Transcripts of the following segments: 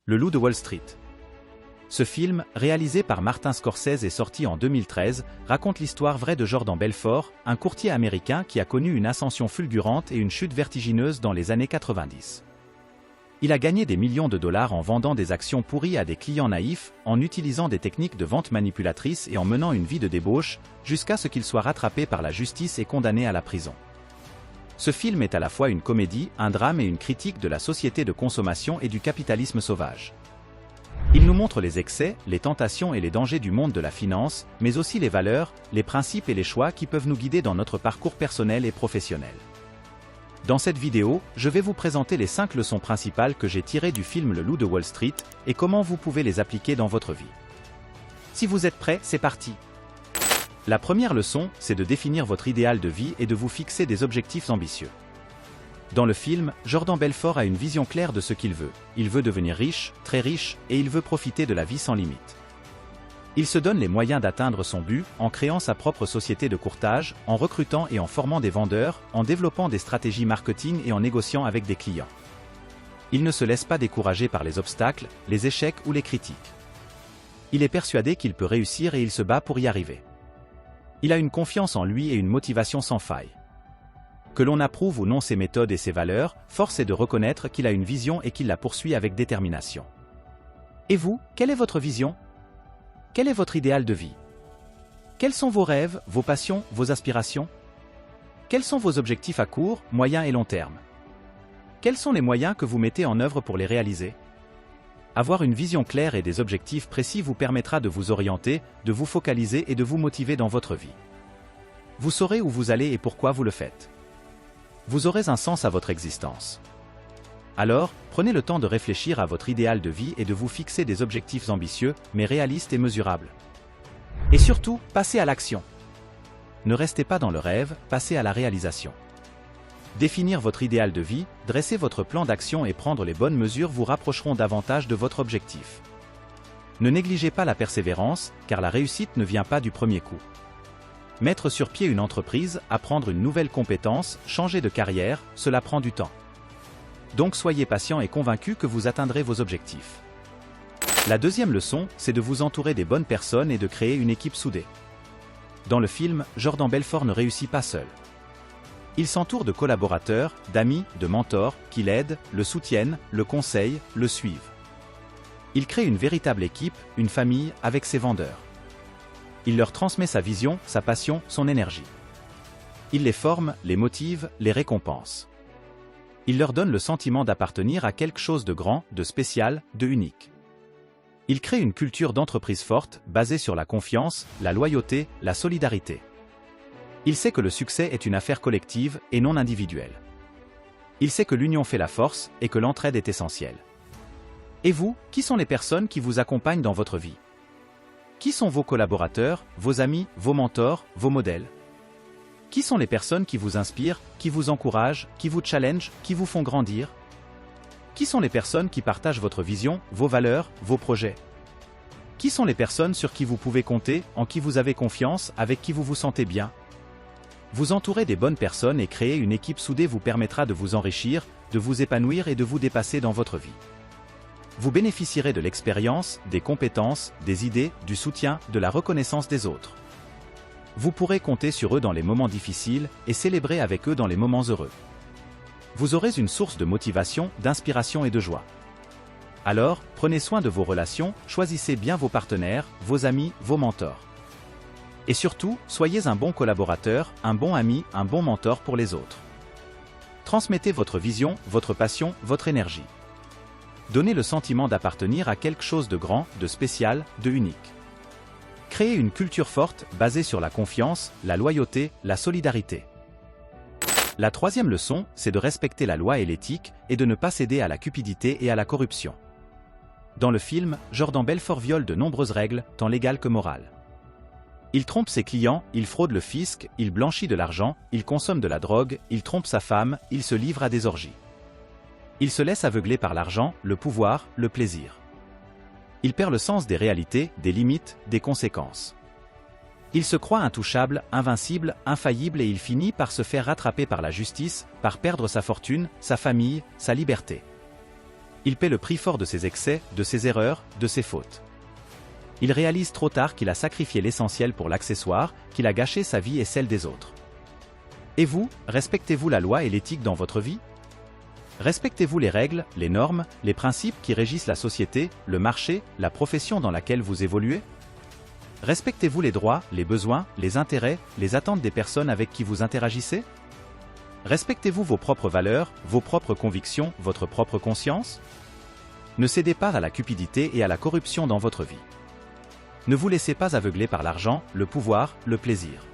Le Loup de Wall Street. Ce film, réalisé par Martin Scorsese et sorti en 2013, raconte l'histoire vraie de Jordan Belfort, un courtier américain qui a connu une ascension fulgurante et une chute vertigineuse dans les années 90. Il a gagné des millions de dollars en vendant des actions pourries à des clients naïfs, en utilisant des techniques de vente manipulatrices et en menant une vie de débauche, jusqu'à ce qu'il soit rattrapé par la justice et condamné à la prison. Ce film est à la fois une comédie, un drame et une critique de la société de consommation et du capitalisme sauvage. Il nous montre les excès, les tentations et les dangers du monde de la finance, mais aussi les valeurs, les principes et les choix qui peuvent nous guider dans notre parcours personnel et professionnel. Dans cette vidéo, je vais vous présenter les 5 leçons principales que j'ai tirées du film Le Loup de Wall Street et comment vous pouvez les appliquer dans votre vie. Si vous êtes prêts, c'est parti! La première leçon, c'est de définir votre idéal de vie et de vous fixer des objectifs ambitieux. Dans le film, Jordan Belfort a une vision claire de ce qu'il veut. Il veut devenir riche, très riche, et il veut profiter de la vie sans limite. Il se donne les moyens d'atteindre son but en créant sa propre société de courtage, en recrutant et en formant des vendeurs, en développant des stratégies marketing et en négociant avec des clients. Il ne se laisse pas décourager par les obstacles, les échecs ou les critiques. Il est persuadé qu'il peut réussir et il se bat pour y arriver. Il a une confiance en lui et une motivation sans faille. Que l'on approuve ou non ses méthodes et ses valeurs, force est de reconnaître qu'il a une vision et qu'il la poursuit avec détermination. Et vous, quelle est votre vision? Quel est votre idéal de vie? Quels sont vos rêves, vos passions, vos aspirations? Quels sont vos objectifs à court, moyen et long terme? Quels sont les moyens que vous mettez en œuvre pour les réaliser? Avoir une vision claire et des objectifs précis vous permettra de vous orienter, de vous focaliser et de vous motiver dans votre vie. Vous saurez où vous allez et pourquoi vous le faites. Vous aurez un sens à votre existence. Alors, prenez le temps de réfléchir à votre idéal de vie et de vous fixer des objectifs ambitieux, mais réalistes et mesurables. Et surtout, passez à l'action. Ne restez pas dans le rêve, passez à la réalisation. Définir votre idéal de vie, dresser votre plan d'action et prendre les bonnes mesures vous rapprocheront davantage de votre objectif. Ne négligez pas la persévérance, car la réussite ne vient pas du premier coup. Mettre sur pied une entreprise, apprendre une nouvelle compétence, changer de carrière, cela prend du temps. Donc soyez patient et convaincu que vous atteindrez vos objectifs. La deuxième leçon, c'est de vous entourer des bonnes personnes et de créer une équipe soudée. Dans le film, Jordan Belfort ne réussit pas seul. Il s'entoure de collaborateurs, d'amis, de mentors, qui l'aident, le soutiennent, le conseillent, le suivent. Il crée une véritable équipe, une famille, avec ses vendeurs. Il leur transmet sa vision, sa passion, son énergie. Il les forme, les motive, les récompense. Il leur donne le sentiment d'appartenir à quelque chose de grand, de spécial, de unique. Il crée une culture d'entreprise forte, basée sur la confiance, la loyauté, la solidarité. Il sait que le succès est une affaire collective et non individuelle. Il sait que l'union fait la force et que l'entraide est essentielle. Et vous, qui sont les personnes qui vous accompagnent dans votre vie? Qui sont vos collaborateurs, vos amis, vos mentors, vos modèles? Qui sont les personnes qui vous inspirent, qui vous encouragent, qui vous challengent, qui vous font grandir? Qui sont les personnes qui partagent votre vision, vos valeurs, vos projets? Qui sont les personnes sur qui vous pouvez compter, en qui vous avez confiance, avec qui vous vous sentez bien? Vous entourer des bonnes personnes et créer une équipe soudée vous permettra de vous enrichir, de vous épanouir et de vous dépasser dans votre vie. Vous bénéficierez de l'expérience, des compétences, des idées, du soutien, de la reconnaissance des autres. Vous pourrez compter sur eux dans les moments difficiles et célébrer avec eux dans les moments heureux. Vous aurez une source de motivation, d'inspiration et de joie. Alors, prenez soin de vos relations, choisissez bien vos partenaires, vos amis, vos mentors. Et surtout, soyez un bon collaborateur, un bon ami, un bon mentor pour les autres. Transmettez votre vision, votre passion, votre énergie. Donnez le sentiment d'appartenir à quelque chose de grand, de spécial, de unique. Créez une culture forte, basée sur la confiance, la loyauté, la solidarité. La troisième leçon, c'est de respecter la loi et l'éthique, et de ne pas céder à la cupidité et à la corruption. Dans le film, Jordan Belfort viole de nombreuses règles, tant légales que morales. Il trompe ses clients, il fraude le fisc, il blanchit de l'argent, il consomme de la drogue, il trompe sa femme, il se livre à des orgies. Il se laisse aveugler par l'argent, le pouvoir, le plaisir. Il perd le sens des réalités, des limites, des conséquences. Il se croit intouchable, invincible, infaillible et il finit par se faire rattraper par la justice, par perdre sa fortune, sa famille, sa liberté. Il paie le prix fort de ses excès, de ses erreurs, de ses fautes. Il réalise trop tard qu'il a sacrifié l'essentiel pour l'accessoire, qu'il a gâché sa vie et celle des autres. Et vous, respectez-vous la loi et l'éthique dans votre vie? Respectez-vous les règles, les normes, les principes qui régissent la société, le marché, la profession dans laquelle vous évoluez? Respectez-vous les droits, les besoins, les intérêts, les attentes des personnes avec qui vous interagissez? Respectez-vous vos propres valeurs, vos propres convictions, votre propre conscience? Ne cédez pas à la cupidité et à la corruption dans votre vie. Ne vous laissez pas aveugler par l'argent, le pouvoir, le plaisir.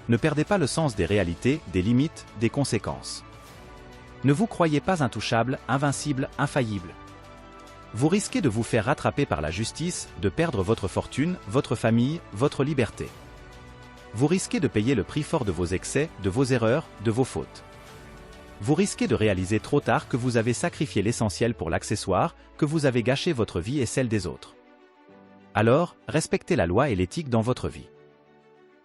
Ne perdez pas le sens des réalités, des limites, des conséquences. Ne vous croyez pas intouchable, invincible, infaillible. Vous risquez de vous faire rattraper par la justice, de perdre votre fortune, votre famille, votre liberté. Vous risquez de payer le prix fort de vos excès, de vos erreurs, de vos fautes. Vous risquez de réaliser trop tard que vous avez sacrifié l'essentiel pour l'accessoire, que vous avez gâché votre vie et celle des autres. Alors, respectez la loi et l'éthique dans votre vie.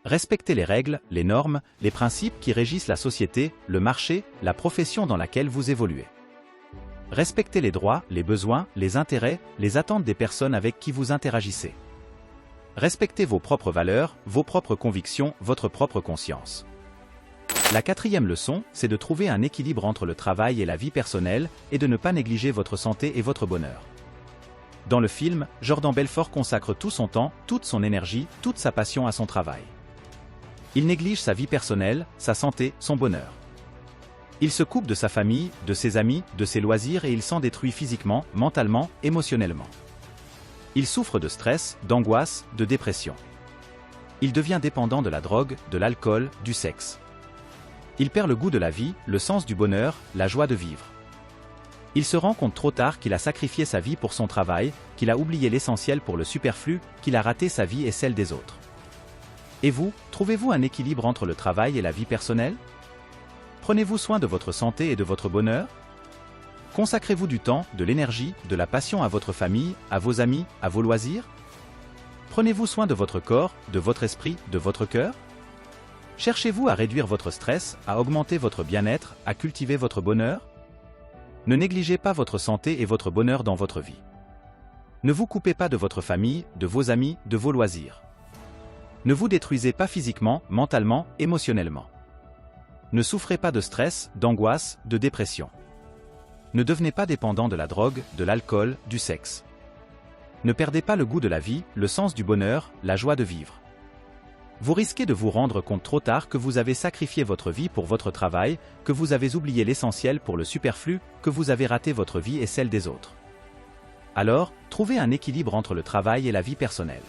Respectez les règles, les normes, les principes qui régissent la société, le marché, la profession dans laquelle vous évoluez. Respectez les droits, les besoins, les intérêts, les attentes des personnes avec qui vous interagissez. Respectez vos propres valeurs, vos propres convictions, votre propre conscience. La quatrième leçon, c'est de trouver un équilibre entre le travail et la vie personnelle et de ne pas négliger votre santé et votre bonheur. Dans le film, Jordan Belfort consacre tout son temps, toute son énergie, toute sa passion à son travail. Il néglige sa vie personnelle, sa santé, son bonheur. Il se coupe de sa famille, de ses amis, de ses loisirs et il s'en détruit physiquement, mentalement, émotionnellement. Il souffre de stress, d'angoisse, de dépression. Il devient dépendant de la drogue, de l'alcool, du sexe. Il perd le goût de la vie, le sens du bonheur, la joie de vivre. Il se rend compte trop tard qu'il a sacrifié sa vie pour son travail, qu'il a oublié l'essentiel pour le superflu, qu'il a raté sa vie et celle des autres. Et vous, trouvez-vous un équilibre entre le travail et la vie personnelle? Prenez-vous soin de votre santé et de votre bonheur? Consacrez-vous du temps, de l'énergie, de la passion à votre famille, à vos amis, à vos loisirs? Prenez-vous soin de votre corps, de votre esprit, de votre cœur? Cherchez-vous à réduire votre stress, à augmenter votre bien-être, à cultiver votre bonheur? Ne négligez pas votre santé et votre bonheur dans votre vie. Ne vous coupez pas de votre famille, de vos amis, de vos loisirs. Ne vous détruisez pas physiquement, mentalement, émotionnellement. Ne souffrez pas de stress, d'angoisse, de dépression. Ne devenez pas dépendant de la drogue, de l'alcool, du sexe. Ne perdez pas le goût de la vie, le sens du bonheur, la joie de vivre. Vous risquez de vous rendre compte trop tard que vous avez sacrifié votre vie pour votre travail, que vous avez oublié l'essentiel pour le superflu, que vous avez raté votre vie et celle des autres. Alors, trouvez un équilibre entre le travail et la vie personnelle.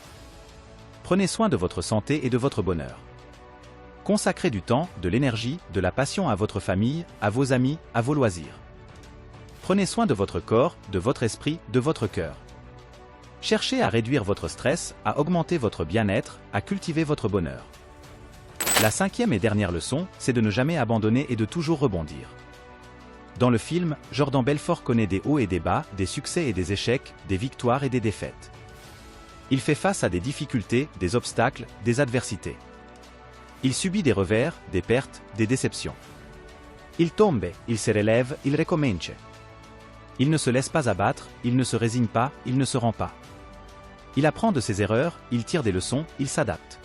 Prenez soin de votre santé et de votre bonheur. Consacrez du temps, de l'énergie, de la passion à votre famille, à vos amis, à vos loisirs. Prenez soin de votre corps, de votre esprit, de votre cœur. Cherchez à réduire votre stress, à augmenter votre bien-être, à cultiver votre bonheur. La cinquième et dernière leçon, c'est de ne jamais abandonner et de toujours rebondir. Dans le film, Jordan Belfort connaît des hauts et des bas, des succès et des échecs, des victoires et des défaites. Il fait face à des difficultés, des obstacles, des adversités. Il subit des revers, des pertes, des déceptions. Il tombe, il se relève, il recomincia. Il ne se laisse pas abattre, il ne se résigne pas, il ne se rend pas. Il apprend de ses erreurs, il tire des leçons, il s'adapte.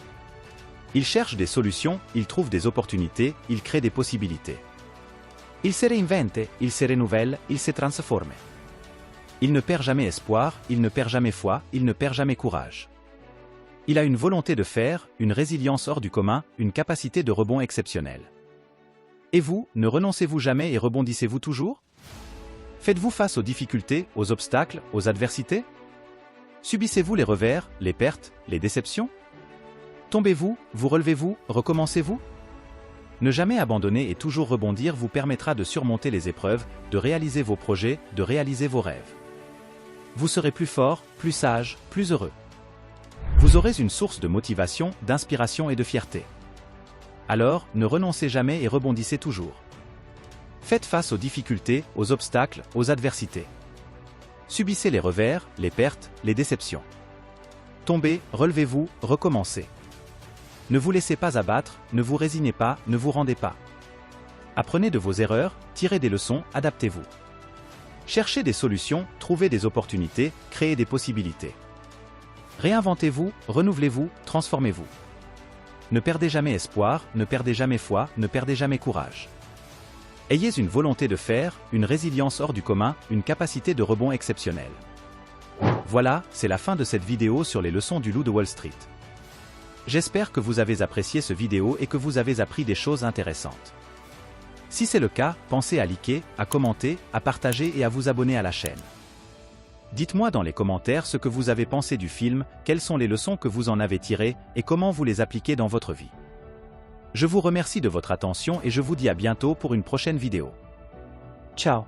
Il cherche des solutions, il trouve des opportunités, il crée des possibilités. Il se reinvente, il se renouvelle, il se transforme. Il ne perd jamais espoir, il ne perd jamais foi, il ne perd jamais courage. Il a une volonté de faire, une résilience hors du commun, une capacité de rebond exceptionnelle. Et vous, ne renoncez-vous jamais et rebondissez-vous toujours? Faites-vous face aux difficultés, aux obstacles, aux adversités? Subissez-vous les revers, les pertes, les déceptions? Tombez-vous, vous relevez-vous, recommencez-vous? Ne jamais abandonner et toujours rebondir vous permettra de surmonter les épreuves, de réaliser vos projets, de réaliser vos rêves. Vous serez plus fort, plus sage, plus heureux. Vous aurez une source de motivation, d'inspiration et de fierté. Alors, ne renoncez jamais et rebondissez toujours. Faites face aux difficultés, aux obstacles, aux adversités. Subissez les revers, les pertes, les déceptions. Tombez, relevez-vous, recommencez. Ne vous laissez pas abattre, ne vous résignez pas, ne vous rendez pas. Apprenez de vos erreurs, tirez des leçons, adaptez-vous. Cherchez des solutions, trouvez des opportunités, créez des possibilités. Réinventez-vous, renouvelez-vous, transformez-vous. Ne perdez jamais espoir, ne perdez jamais foi, ne perdez jamais courage. Ayez une volonté de faire, une résilience hors du commun, une capacité de rebond exceptionnelle. Voilà, c'est la fin de cette vidéo sur les leçons du loup de Wall Street. J'espère que vous avez apprécié ce vidéo et que vous avez appris des choses intéressantes. Si c'est le cas, pensez à liker, à commenter, à partager et à vous abonner à la chaîne. Dites-moi dans les commentaires ce que vous avez pensé du film, quelles sont les leçons que vous en avez tirées et comment vous les appliquez dans votre vie. Je vous remercie de votre attention et je vous dis à bientôt pour une prochaine vidéo. Ciao!